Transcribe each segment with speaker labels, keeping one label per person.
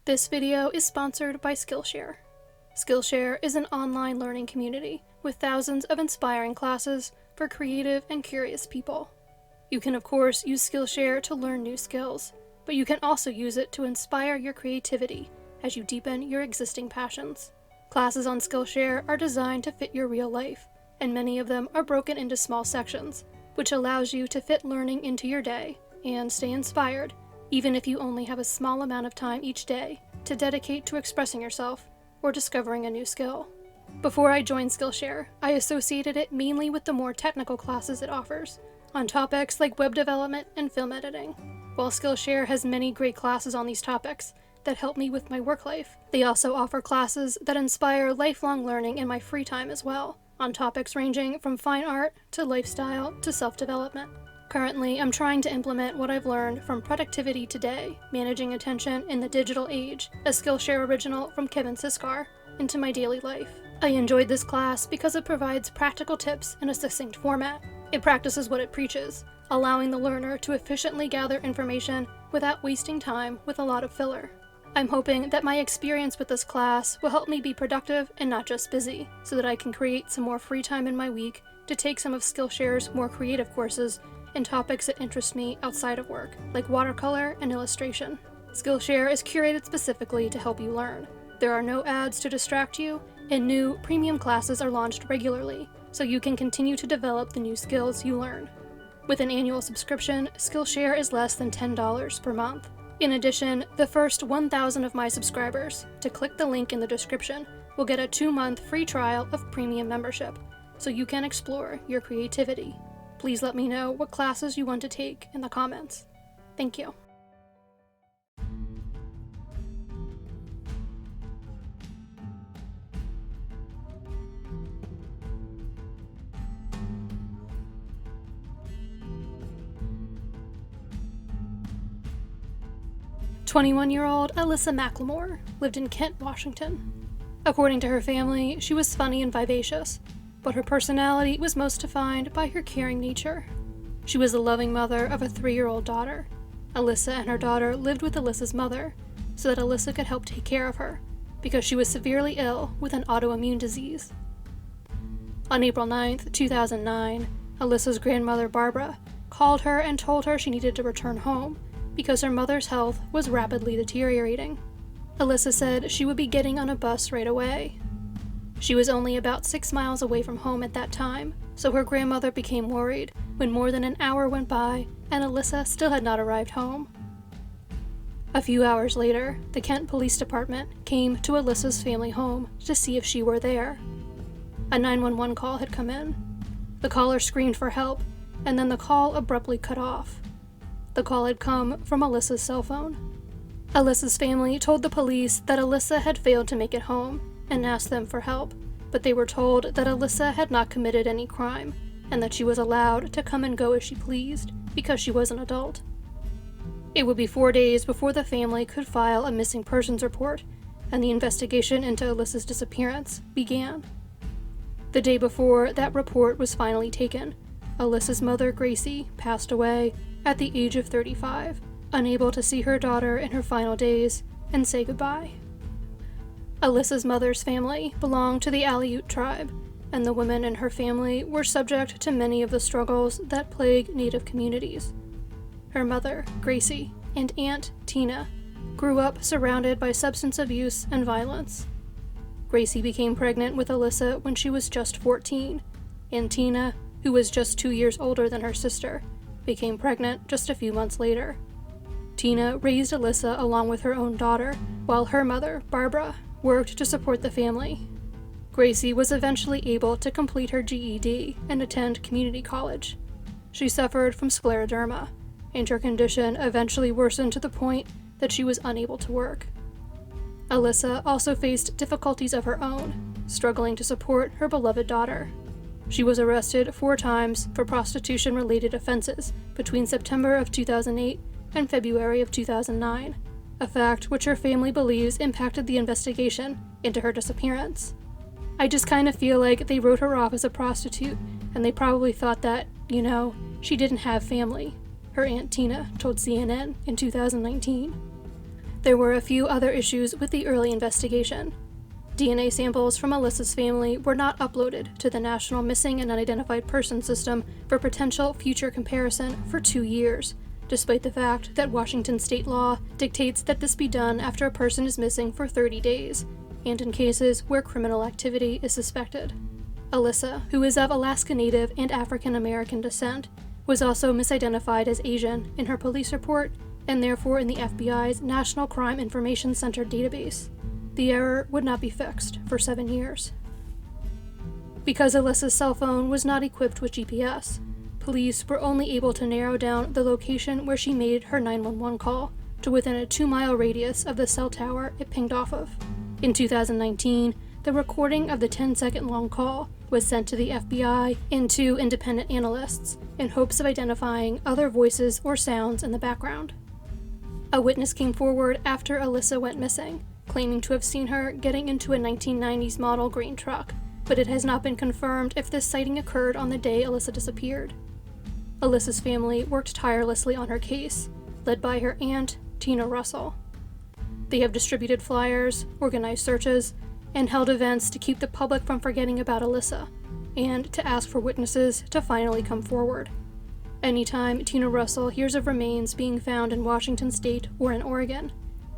Speaker 1: This video is sponsored by Skillshare. Skillshare is an online learning community with thousands of inspiring classes for creative and curious people. You can of course use Skillshare to learn new skills, but you can also use it to inspire your creativity as you deepen your existing passions. Classes on Skillshare are designed to fit your real life, and many of them are broken into small sections, which allows you to fit learning into your day and stay inspired, even if you only have a small amount of time each day to dedicate to expressing yourself or discovering a new skill. Before I joined Skillshare, I associated it mainly with the more technical classes it offers, on topics like web development and film editing. While Skillshare has many great classes on these topics that help me with my work life, they also offer classes that inspire lifelong learning in my free time as well, on topics ranging from fine art to lifestyle to self-development. Currently, I'm trying to implement what I've learned from Productivity Today, Managing Attention in the Digital Age, a Skillshare original from Kevin Siskar, into my daily life. I enjoyed this class because it provides practical tips in a succinct format. It practices what it preaches, allowing the learner to efficiently gather information without wasting time with a lot of filler. I'm hoping that my experience with this class will help me be productive and not just busy, so that I can create some more free time in my week to take some of Skillshare's more creative courses in topics that interest me outside of work, like watercolor and illustration. Skillshare is curated specifically to help you learn. There are no ads to distract you, and new premium classes are launched regularly, so you can continue to develop the new skills you learn. With an annual subscription, Skillshare is less than $10 per month. In addition, the first 1,000 of my subscribers to click the link in the description will get a 2-month free trial of premium membership, so you can explore your creativity. Please let me know what classes you want to take in the comments. Thank you. "21-year-old Alyssa McLemore lived in Kent, Washington. According to her family, she was funny and vivacious, but her personality was most defined by her caring nature. She was a loving mother of a 3-year-old daughter. Alyssa and her daughter lived with Alyssa's mother, so that Alyssa could help take care of her, because she was severely ill with an autoimmune disease. On April 9th, 2009, Alyssa's grandmother Barbara called her and told her she needed to return home because her mother's health was rapidly deteriorating. Alyssa said she would be getting on a bus right away. She was only about 6 miles away from home at that time, so her grandmother became worried when more than an hour went by and Alyssa still had not arrived home. A few hours later, the Kent Police Department came to Alyssa's family home to see if she were there. A 911 call had come in. The caller screamed for help, and then the call abruptly cut off. The call had come from Alyssa's cell phone. Alyssa's family told the police that Alyssa had failed to make it home and asked them for help, but they were told that Alyssa had not committed any crime and that she was allowed to come and go as she pleased because she was an adult. It would be 4 days before the family could file a missing persons report, and the investigation into Alyssa's disappearance began. The day before that report was finally taken, Alyssa's mother, Gracie, passed away at the age of 35, unable to see her daughter in her final days and say goodbye. Alyssa's mother's family belonged to the Aleut tribe, and the women in her family were subject to many of the struggles that plague Native communities. Her mother, Gracie, and Aunt Tina grew up surrounded by substance abuse and violence. Gracie became pregnant with Alyssa when she was just 14, and Tina, who was just 2 years older than her sister, became pregnant just a few months later. Tina raised Alyssa along with her own daughter, while her mother, Barbara, worked to support the family. Gracie was eventually able to complete her GED and attend community college. She suffered from scleroderma, and her condition eventually worsened to the point that she was unable to work. Alyssa also faced difficulties of her own, struggling to support her beloved daughter. She was arrested 4 times for prostitution-related offenses between September of 2008 and February of 2009, a fact which her family believes impacted the investigation into her disappearance. I just kind of feel like they wrote her off as a prostitute, and they probably thought that, she didn't have family, her Aunt Tina told CNN in 2019. There were a few other issues with the early investigation. DNA samples from Alyssa's family were not uploaded to the National Missing and Unidentified Persons System for potential future comparison for 2 years, despite the fact that Washington state law dictates that this be done after a person is missing for 30 days, and in cases where criminal activity is suspected. Alyssa, who is of Alaska Native and African American descent, was also misidentified as Asian in her police report and therefore in the FBI's National Crime Information Center database. The error would not be fixed for 7 years. Because Alyssa's cell phone was not equipped with GPS, police were only able to narrow down the location where she made her 911 call to within a 2-mile radius of the cell tower it pinged off of. In 2019, the recording of the 10-second long call was sent to the FBI and 2 independent analysts in hopes of identifying other voices or sounds in the background. A witness came forward after Alyssa went missing, claiming to have seen her getting into a 1990s model green truck, but it has not been confirmed if this sighting occurred on the day Alyssa disappeared. Alyssa's family worked tirelessly on her case, led by her aunt, Tina Russell. They have distributed flyers, organized searches, and held events to keep the public from forgetting about Alyssa, and to ask for witnesses to finally come forward. Anytime Tina Russell hears of remains being found in Washington state or in Oregon,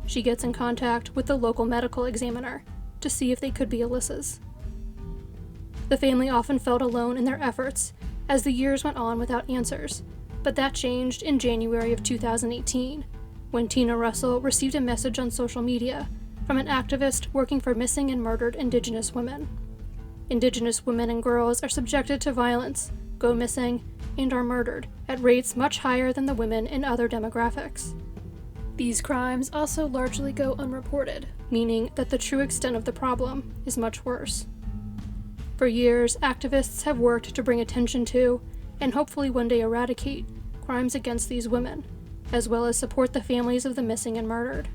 Speaker 1: she gets in contact with the local medical examiner to see if they could be Alyssa's. The family often felt alone in their efforts as the years went on without answers, but that changed in January of 2018, when Tina Russell received a message on social media from an activist working for missing and murdered Indigenous women. Indigenous women and girls are subjected to violence, go missing, and are murdered at rates much higher than the women in other demographics. These crimes also largely go unreported, meaning that the true extent of the problem is much worse. For years, activists have worked to bring attention to, and hopefully one day eradicate, crimes against these women, as well as support the families of the missing and murdered.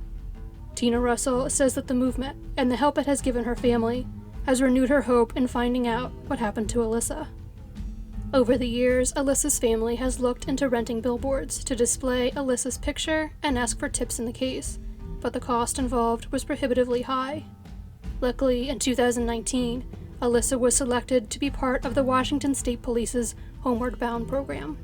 Speaker 1: Tina Russell says that the movement, and the help it has given her family, has renewed her hope in finding out what happened to Alyssa. Over the years, Alyssa's family has looked into renting billboards to display Alyssa's picture and ask for tips in the case, but the cost involved was prohibitively high. Luckily, in 2019, Alyssa was selected to be part of the Washington State Police's Homeward Bound program.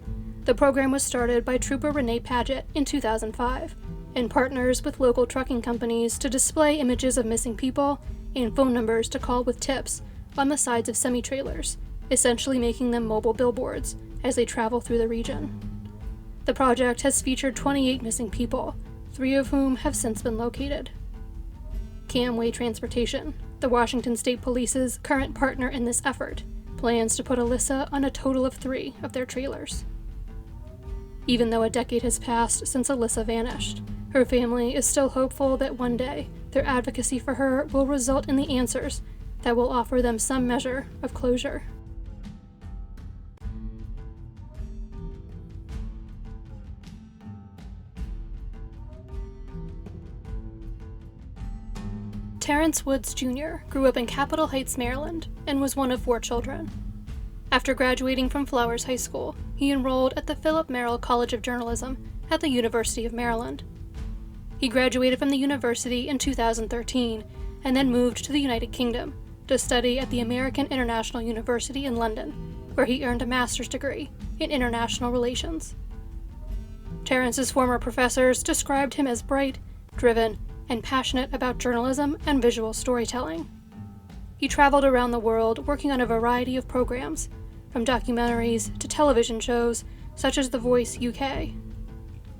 Speaker 1: The program was started by Trooper Renee Paget in 2005 and partners with local trucking companies to display images of missing people and phone numbers to call with tips on the sides of semi-trailers, essentially making them mobile billboards as they travel through the region. The project has featured 28 missing people, 3 of whom have since been located. Camway Transportation, the Washington State Police's current partner in this effort, plans to put Alyssa on a total of 3 of their trailers. Even though a decade has passed since Alyssa vanished, her family is still hopeful that one day their advocacy for her will result in the answers that will offer them some measure of closure. Terrence Woods Jr. grew up in Capitol Heights, Maryland, and was one of 4 children. After graduating from Flowers High School, he enrolled at the Philip Merrill College of Journalism at the University of Maryland. He graduated from the university in 2013 and then moved to the United Kingdom to study at the American International University in London, where he earned a master's degree in international relations. Terrence's former professors described him as bright, driven, and passionate about journalism and visual storytelling. He traveled around the world working on a variety of programs, from documentaries to television shows such as The Voice UK.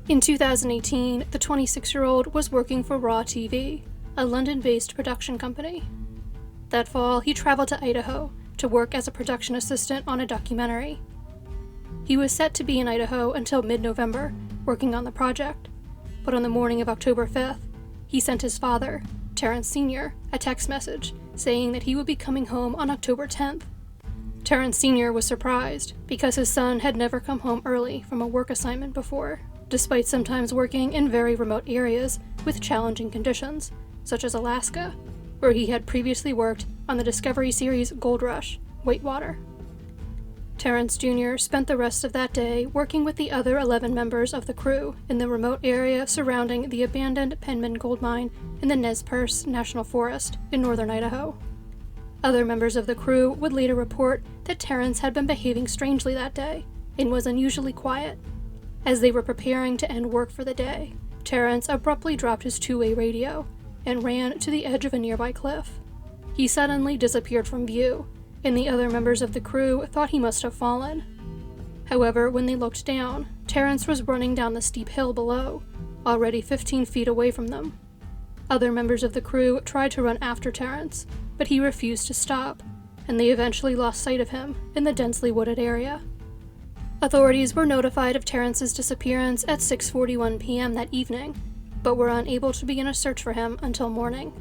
Speaker 1: In 2018, the 26-year-old was working for Raw TV, a London-based production company. That fall, he traveled to Idaho to work as a production assistant on a documentary. He was set to be in Idaho until mid-November, working on the project, but on the morning of October 5th, he sent his father, Terrence Sr., a text message saying that he would be coming home on October 10th. Terrence Sr. was surprised because his son had never come home early from a work assignment before, despite sometimes working in very remote areas with challenging conditions, such as Alaska, where he had previously worked on the Discovery series Gold Rush, Whitewater. Terrence Jr. spent the rest of that day working with the other 11 members of the crew in the remote area surrounding the abandoned Penman gold mine in the Nez Perce National Forest in northern Idaho. Other members of the crew would later report that Terrence had been behaving strangely that day and was unusually quiet. As they were preparing to end work for the day, Terrence abruptly dropped his two-way radio and ran to the edge of a nearby cliff. He suddenly disappeared from view, and the other members of the crew thought he must have fallen. However, when they looked down, Terrence was running down the steep hill below, already 15 feet away from them. Other members of the crew tried to run after Terrence, but he refused to stop, and they eventually lost sight of him in the densely wooded area. Authorities were notified of Terrence's disappearance at 6:41 p.m. that evening, but were unable to begin a search for him until morning.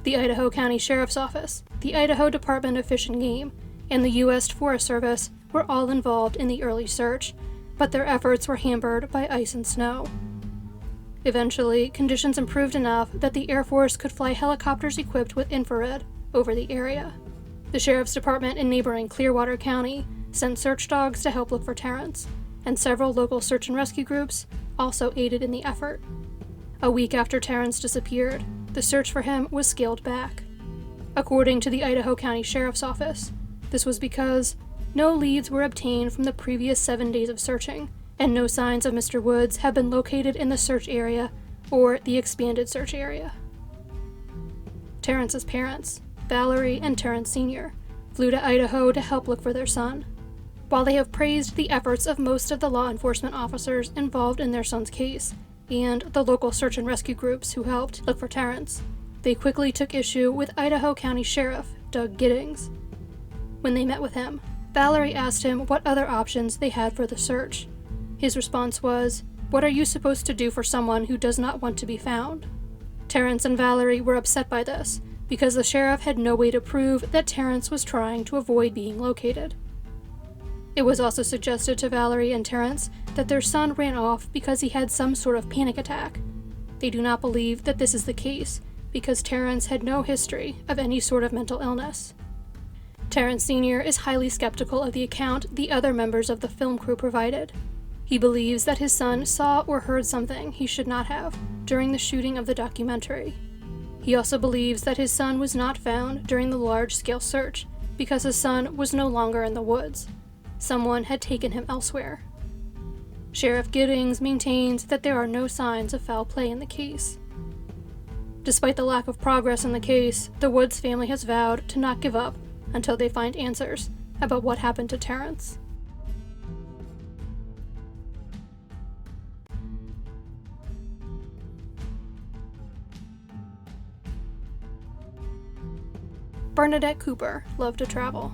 Speaker 1: The Idaho County Sheriff's Office, the Idaho Department of Fish and Game, and the U.S. Forest Service were all involved in the early search, but their efforts were hampered by ice and snow. Eventually, conditions improved enough that the Air Force could fly helicopters equipped with infrared over the area. The Sheriff's Department in neighboring Clearwater County sent search dogs to help look for Terrence, and several local search and rescue groups also aided in the effort. A week after Terrence disappeared, the search for him was scaled back. According to the Idaho County Sheriff's Office, this was because no leads were obtained from the previous 7 days of searching, and no signs of Mr. Woods have been located in the search area or the expanded search area. Terrence's parents, Valerie and Terrence Sr., flew to Idaho to help look for their son. While they have praised the efforts of most of the law enforcement officers involved in their son's case, and the local search and rescue groups who helped look for Terrence, they quickly took issue with Idaho County Sheriff Doug Giddings. When they met with him, Valerie asked him what other options they had for the search. His response was, "What are you supposed to do for someone who does not want to be found?" Terrence and Valerie were upset by this, because the sheriff had no way to prove that Terrence was trying to avoid being located. It was also suggested to Valerie and Terrence that their son ran off because he had some sort of panic attack. They do not believe that this is the case, because Terrence had no history of any sort of mental illness. Terrence Sr. is highly skeptical of the account the other members of the film crew provided. He believes that his son saw or heard something he should not have during the shooting of the documentary. He also believes that his son was not found during the large-scale search because his son was no longer in the woods. Someone had taken him elsewhere. Sheriff Giddings maintains that there are no signs of foul play in the case. Despite the lack of progress in the case, the Woods family has vowed to not give up until they find answers about what happened to Terrence. Bernadette Cooper loved to travel.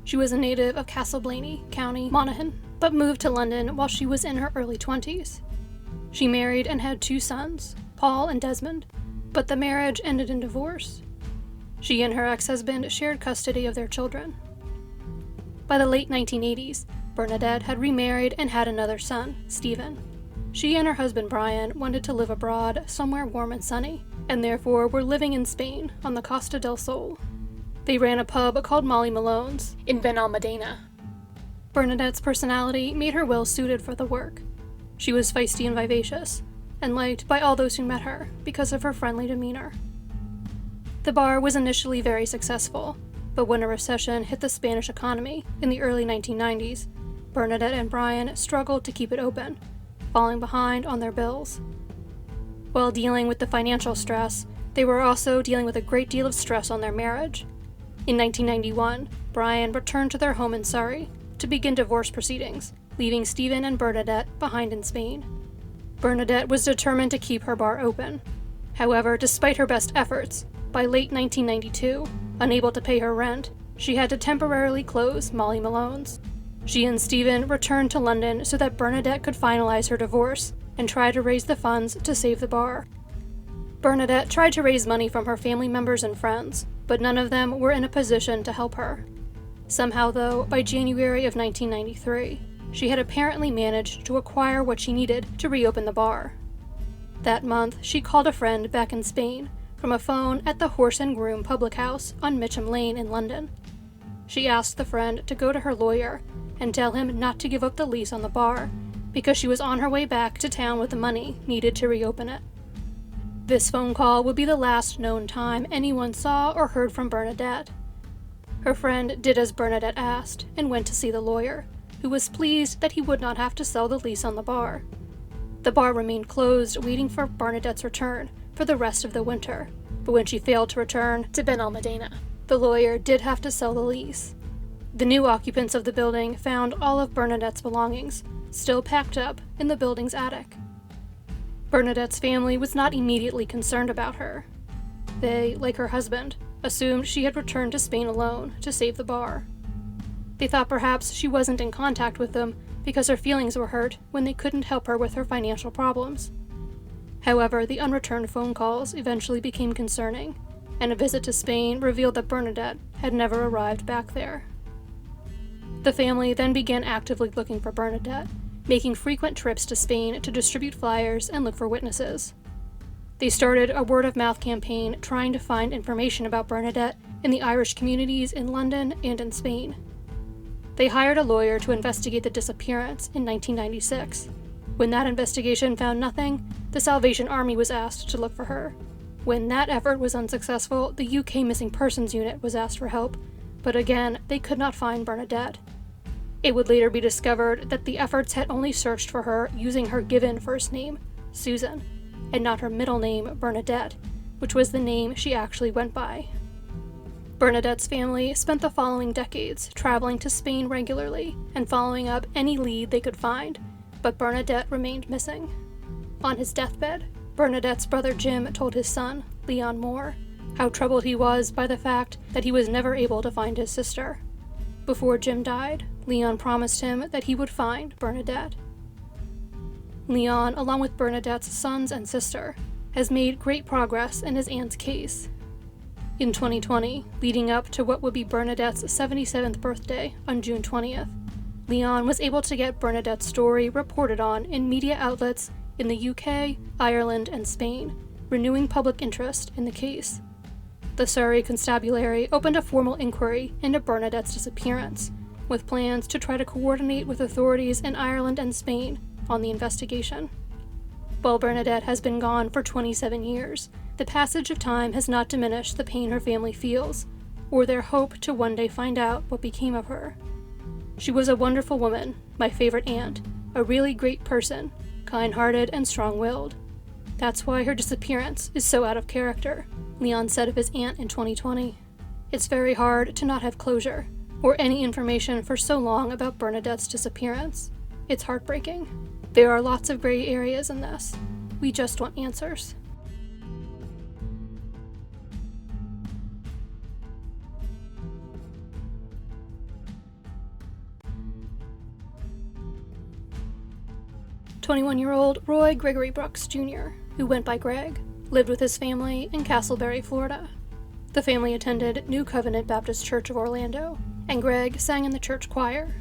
Speaker 1: She was a native of Castle Blaney, County Monaghan, but moved to London while she was in her early 20s. She married and had 2 sons, Paul and Desmond, but the marriage ended in divorce. She and her ex-husband shared custody of their children. By the late 1980s, Bernadette had remarried and had another son, Stephen. She and her husband Brian wanted to live abroad, somewhere warm and sunny, and therefore were living in Spain on the Costa del Sol. They ran a pub called Molly Malone's in Benalmádena. Bernadette's personality made her well suited for the work. She was feisty and vivacious, and liked by all those who met her because of her friendly demeanor. The bar was initially very successful, but when a recession hit the Spanish economy in the early 1990s, Bernadette and Brian struggled to keep it open, falling behind on their bills. While dealing with the financial stress, they were also dealing with a great deal of stress on their marriage. In 1991, Brian returned to their home in Surrey to begin divorce proceedings, leaving Stephen and Bernadette behind in Spain. Bernadette was determined to keep her bar open. However, despite her best efforts, by late 1992, unable to pay her rent, she had to temporarily close Molly Malone's. She and Stephen returned to London so that Bernadette could finalize her divorce and try to raise the funds to save the bar. Bernadette tried to raise money from her family members and friends, but none of them were in a position to help her. Somehow, though, by January of 1993, she had apparently managed to acquire what she needed to reopen the bar. That month, she called a friend back in Spain from a phone at the Horse and Groom public house on Mitcham Lane in London. She asked the friend to go to her lawyer and tell him not to give up the lease on the bar because she was on her way back to town with the money needed to reopen it. This phone call would be the last known time anyone saw or heard from Bernadette. Her friend did as Bernadette asked and went to see the lawyer, who was pleased that he would not have to sell the lease on the bar. The bar remained closed, waiting for Bernadette's return for the rest of the winter, but when she failed to return to Ben Almadena, the lawyer did have to sell the lease. The new occupants of the building found all of Bernadette's belongings, still packed up in the building's attic. Bernadette's family was not immediately concerned about her. They, like her husband, assumed she had returned to Spain alone to save the bar. They thought perhaps she wasn't in contact with them because her feelings were hurt when they couldn't help her with her financial problems. However, the unreturned phone calls eventually became concerning, and a visit to Spain revealed that Bernadette had never arrived back there. The family then began actively looking for Bernadette, making frequent trips to Spain to distribute flyers and look for witnesses. They started a word-of-mouth campaign trying to find information about Bernadette in the Irish communities in London and in Spain. They hired a lawyer to investigate the disappearance in 1996. When that investigation found nothing, the Salvation Army was asked to look for her. When that effort was unsuccessful, the UK Missing Persons Unit was asked for help, but again, they could not find Bernadette. It would later be discovered that the efforts had only searched for her using her given first name, Susan, and not her middle name, Bernadette, which was the name she actually went by. Bernadette's family spent the following decades traveling to Spain regularly and following up any lead they could find, but Bernadette remained missing. On his deathbed, Bernadette's brother Jim told his son, Leon Moore, how troubled he was by the fact that he was never able to find his sister. Before Jim died, Leon promised him that he would find Bernadette. Leon, along with Bernadette's sons and sister, has made great progress in his aunt's case. In 2020, leading up to what would be Bernadette's 77th birthday on June 20th, Leon was able to get Bernadette's story reported on in media outlets in the UK, Ireland, and Spain, renewing public interest in the case. The Surrey Constabulary opened a formal inquiry into Bernadette's disappearance, with plans to try to coordinate with authorities in Ireland and Spain on the investigation. While Bernadette has been gone for 27 years, the passage of time has not diminished the pain her family feels, or their hope to one day find out what became of her. She was a wonderful woman, my favorite aunt, a really great person, kind-hearted and strong-willed. That's why her disappearance is so out of character, Leon said of his aunt in 2020. It's very hard to not have closure, or any information for so long about Bernadette's disappearance. It's heartbreaking. There are lots of gray areas in this. We just want answers. "21-year-old Roy Gregory Brooks, Jr., who went by Greg, lived with his family in Castleberry, Florida. The family attended New Covenant Baptist Church of Orlando, and Greg sang in the church choir.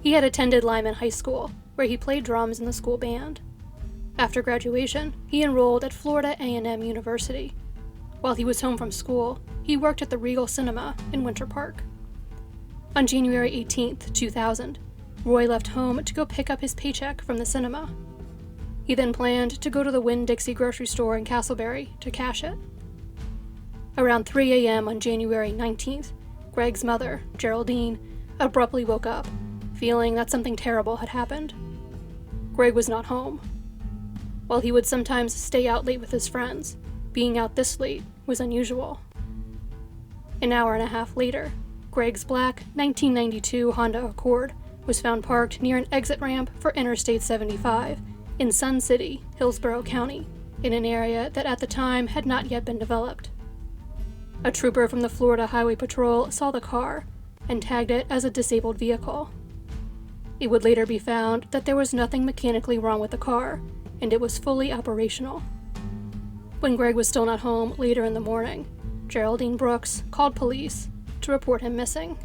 Speaker 1: He had attended Lyman High School, where he played drums in the school band. After graduation, he enrolled at Florida A&M University. While he was home from school, he worked at the Regal Cinema in Winter Park. On January 18, 2000, Roy left home to go pick up his paycheck from the cinema. He then planned to go to the Winn-Dixie grocery store in Castleberry to cash it. Around 3 a.m. on January 19th, Greg's mother, Geraldine, abruptly woke up, feeling that something terrible had happened. Greg was not home. While he would sometimes stay out late with his friends, being out this late was unusual. An hour and a half later, Greg's black 1992 Honda Accord was found parked near an exit ramp for Interstate 75 in Sun City, Hillsborough County, in an area that at the time had not yet been developed. A trooper from the Florida Highway Patrol saw the car and tagged it as a disabled vehicle. It would later be found that there was nothing mechanically wrong with the car, and it was fully operational. When Greg was still not home later in the morning, Geraldine Brooks called police to report him missing.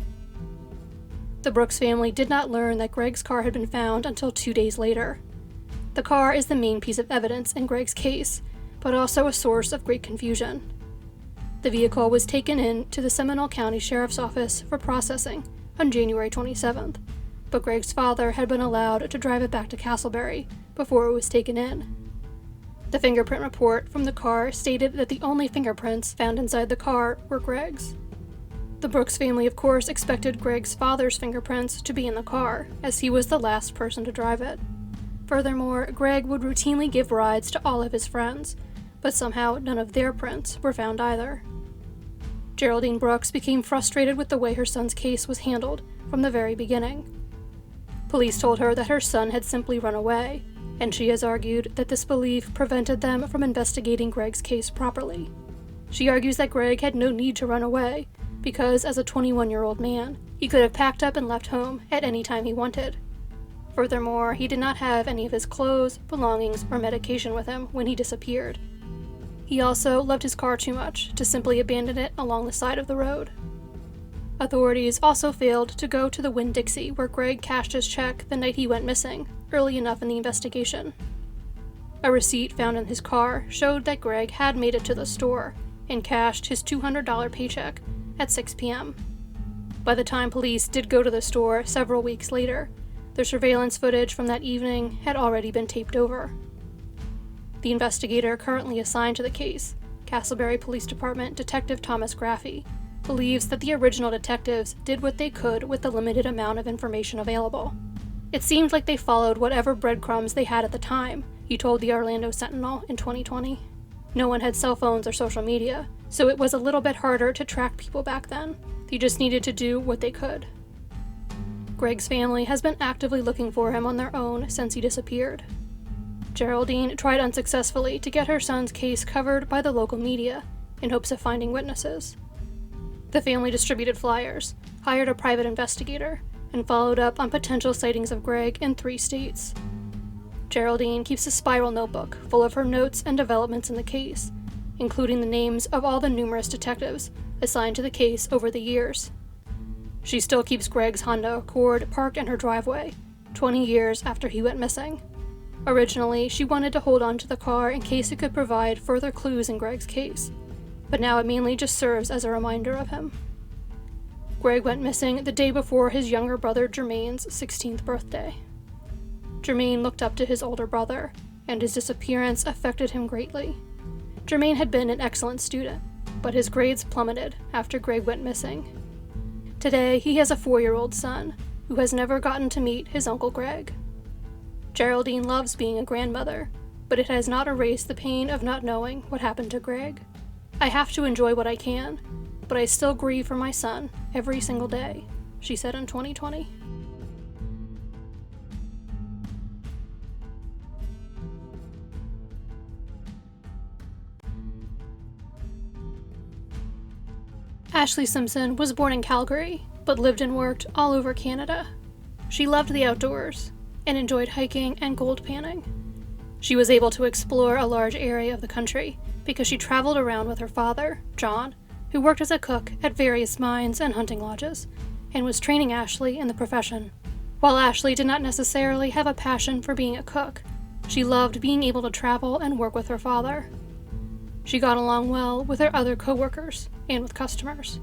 Speaker 1: The Brooks family did not learn that Greg's car had been found until 2 days later. The car is the main piece of evidence in Greg's case, but also a source of great confusion. The vehicle was taken in to the Seminole County Sheriff's Office for processing on January 27th, but Greg's father had been allowed to drive it back to Castleberry before it was taken in. The fingerprint report from the car stated that the only fingerprints found inside the car were Greg's. The Brooks family, of course, expected Greg's father's fingerprints to be in the car, as he was the last person to drive it. Furthermore, Greg would routinely give rides to all of his friends, but somehow none of their prints were found either. Geraldine Brooks became frustrated with the way her son's case was handled from the very beginning. Police told her that her son had simply run away, and she has argued that this belief prevented them from investigating Greg's case properly. She argues that Greg had no need to run away, because as a 21-year-old man, he could have packed up and left home at any time he wanted. Furthermore, he did not have any of his clothes, belongings, or medication with him when he disappeared. He also loved his car too much to simply abandon it along the side of the road. Authorities also failed to go to the Winn-Dixie where Greg cashed his check the night he went missing, early enough in the investigation. A receipt found in his car showed that Greg had made it to the store and cashed his $200 paycheck at 6 p.m. By the time police did go to the store several weeks later, the surveillance footage from that evening had already been taped over. The investigator currently assigned to the case, Castleberry Police Department Detective Thomas Graffey, believes that the original detectives did what they could with the limited amount of information available. It seemed like they followed whatever breadcrumbs they had at the time, he told the Orlando Sentinel in 2020. No one had cell phones or social media, so it was a little bit harder to track people back then. They just needed to do what they could. Greg's family has been actively looking for him on their own since he disappeared. Geraldine tried unsuccessfully to get her son's case covered by the local media in hopes of finding witnesses. The family distributed flyers, hired a private investigator, and followed up on potential sightings of Greg in 3 states. Geraldine keeps a spiral notebook full of her notes and developments in the case, including the names of all the numerous detectives assigned to the case over the years. She still keeps Greg's Honda Accord parked in her driveway, 20 years after he went missing. Originally, she wanted to hold on to the car in case it could provide further clues in Greg's case, but now it mainly just serves as a reminder of him. Greg went missing the day before his younger brother Jermaine's 16th birthday. Jermaine looked up to his older brother, and his disappearance affected him greatly. Jermaine had been an excellent student, but his grades plummeted after Greg went missing. Today, he has a 4-year-old son, who has never gotten to meet his Uncle Greg. Geraldine loves being a grandmother, but it has not erased the pain of not knowing what happened to Greg. I have to enjoy what I can, but I still grieve for my son every single day, she said in 2020. Ashley Simpson was born in Calgary, but lived and worked all over Canada. She loved the outdoors and enjoyed hiking and gold panning. She was able to explore a large area of the country because she traveled around with her father, John, who worked as a cook at various mines and hunting lodges, and was training Ashley in the profession. While Ashley did not necessarily have a passion for being a cook, she loved being able to travel and work with her father. She got along well with her other co-workers and with customers.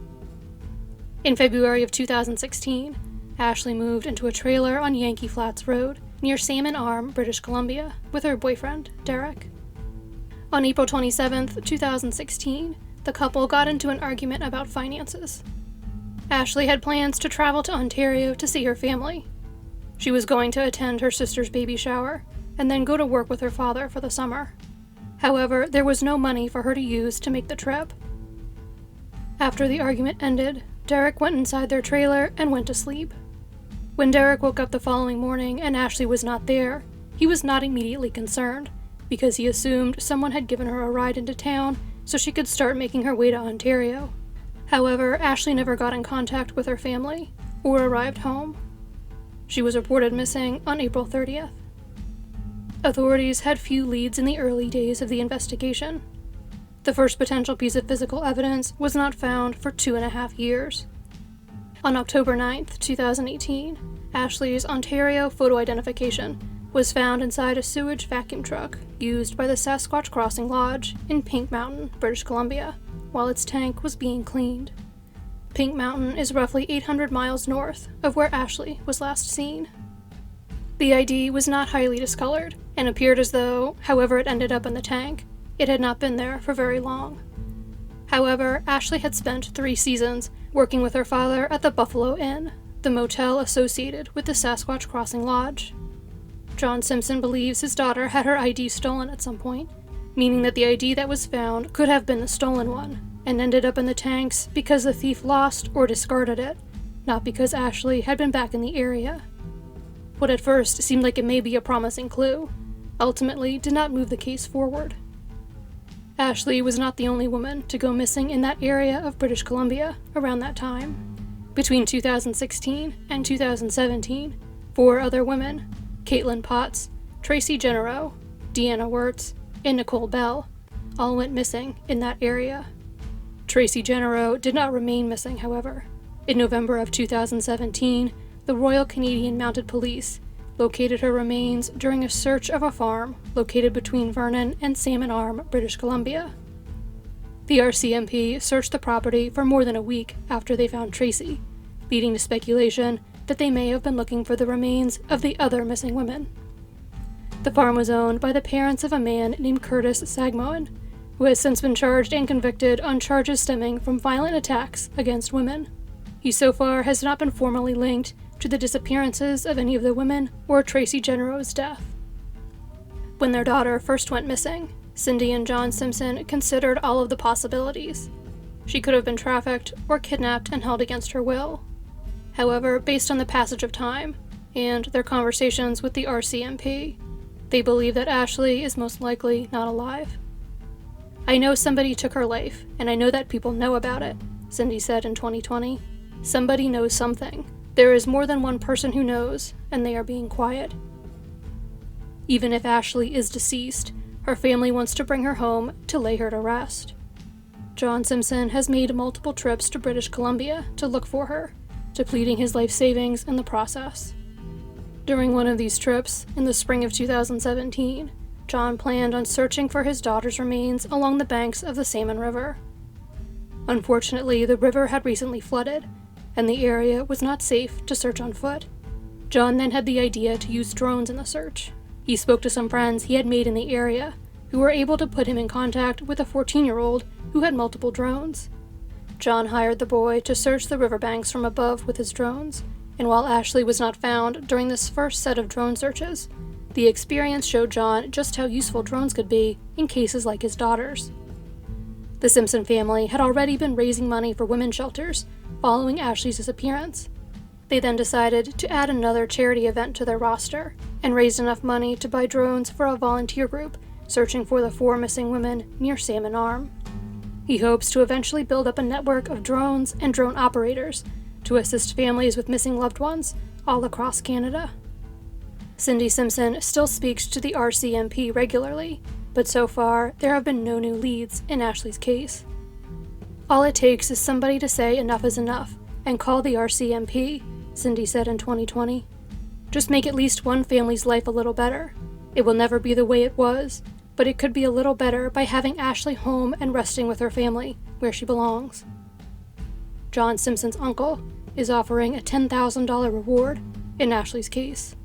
Speaker 1: In February of 2016, Ashley moved into a trailer on Yankee Flats Road near Salmon Arm, British Columbia, with her boyfriend, Derek. On April 27, 2016, the couple got into an argument about finances. Ashley had plans to travel to Ontario to see her family. She was going to attend her sister's baby shower and then go to work with her father for the summer. However, there was no money for her to use to make the trip. After the argument ended, Derek went inside their trailer and went to sleep. When Derek woke up the following morning and Ashley was not there, he was not immediately concerned, because he assumed someone had given her a ride into town so she could start making her way to Ontario. However, Ashley never got in contact with her family or arrived home. She was reported missing on April 30th. Authorities had few leads in the early days of the investigation. The first potential piece of physical evidence was not found for 2.5 years. On October 9, 2018, Ashley's Ontario photo identification was found inside a sewage vacuum truck used by the Sasquatch Crossing Lodge in Pink Mountain, British Columbia, while its tank was being cleaned. Pink Mountain is roughly 800 miles north of where Ashley was last seen. The ID was not highly discolored, and appeared as though, however it ended up in the tank, it had not been there for very long. However, Ashley had spent 3 seasons working with her father at the Buffalo Inn, the motel associated with the Sasquatch Crossing Lodge. John Simpson believes his daughter had her ID stolen at some point, meaning that the ID that was found could have been the stolen one, and ended up in the tanks because the thief lost or discarded it, not because Ashley had been back in the area. What at first seemed like it may be a promising clue, ultimately did not move the case forward. Ashley was not the only woman to go missing in that area of British Columbia around that time. Between 2016 and 2017, 4 other women, Caitlin Potts, Tracy Generow, Deanna Wirtz, and Nicole Bell, all went missing in that area. Tracy Generow did not remain missing, however. In November of 2017, the Royal Canadian Mounted Police located her remains during a search of a farm located between Vernon and Salmon Arm, British Columbia. The RCMP searched the property for more than a week after they found Tracy, leading to speculation that they may have been looking for the remains of the other missing women. The farm was owned by the parents of a man named Curtis Sagmoen, who has since been charged and convicted on charges stemming from violent attacks against women. He so far has not been formally linked to the disappearances of any of the women or Tracy Generow's death. When their daughter first went missing, Cindy and John Simpson considered all of the possibilities. She could have been trafficked or kidnapped and held against her will. However, based on the passage of time and their conversations with the RCMP, they believe that Ashley is most likely not alive. "I know somebody took her life, and I know that people know about it," Cindy said in 2020. "Somebody knows something. There is more than one person who knows, and they are being quiet." Even if Ashley is deceased, her family wants to bring her home to lay her to rest. John Simpson has made multiple trips to British Columbia to look for her, depleting his life savings in the process. During one of these trips, in the spring of 2017, John planned on searching for his daughter's remains along the banks of the Salmon River. Unfortunately, the river had recently flooded, and the area was not safe to search on foot. John then had the idea to use drones in the search. He spoke to some friends he had made in the area, who were able to put him in contact with a 14-year-old who had multiple drones. John hired the boy to search the riverbanks from above with his drones, and while Ashley was not found during this first set of drone searches, the experience showed John just how useful drones could be in cases like his daughter's. The Simpson family had already been raising money for women's shelters following Ashley's disappearance. They then decided to add another charity event to their roster, and raised enough money to buy drones for a volunteer group searching for the 4 missing women near Salmon Arm. He hopes to eventually build up a network of drones and drone operators to assist families with missing loved ones all across Canada. Cindy Simpson still speaks to the RCMP regularly, but so far there have been no new leads in Ashley's case. "All it takes is somebody to say enough is enough and call the RCMP," Cindy said in 2020. "Just make at least one family's life a little better. It will never be the way it was, but it could be a little better by having Ashley home and resting with her family, where she belongs." John Simpson's uncle is offering a $10,000 reward in Ashley's case.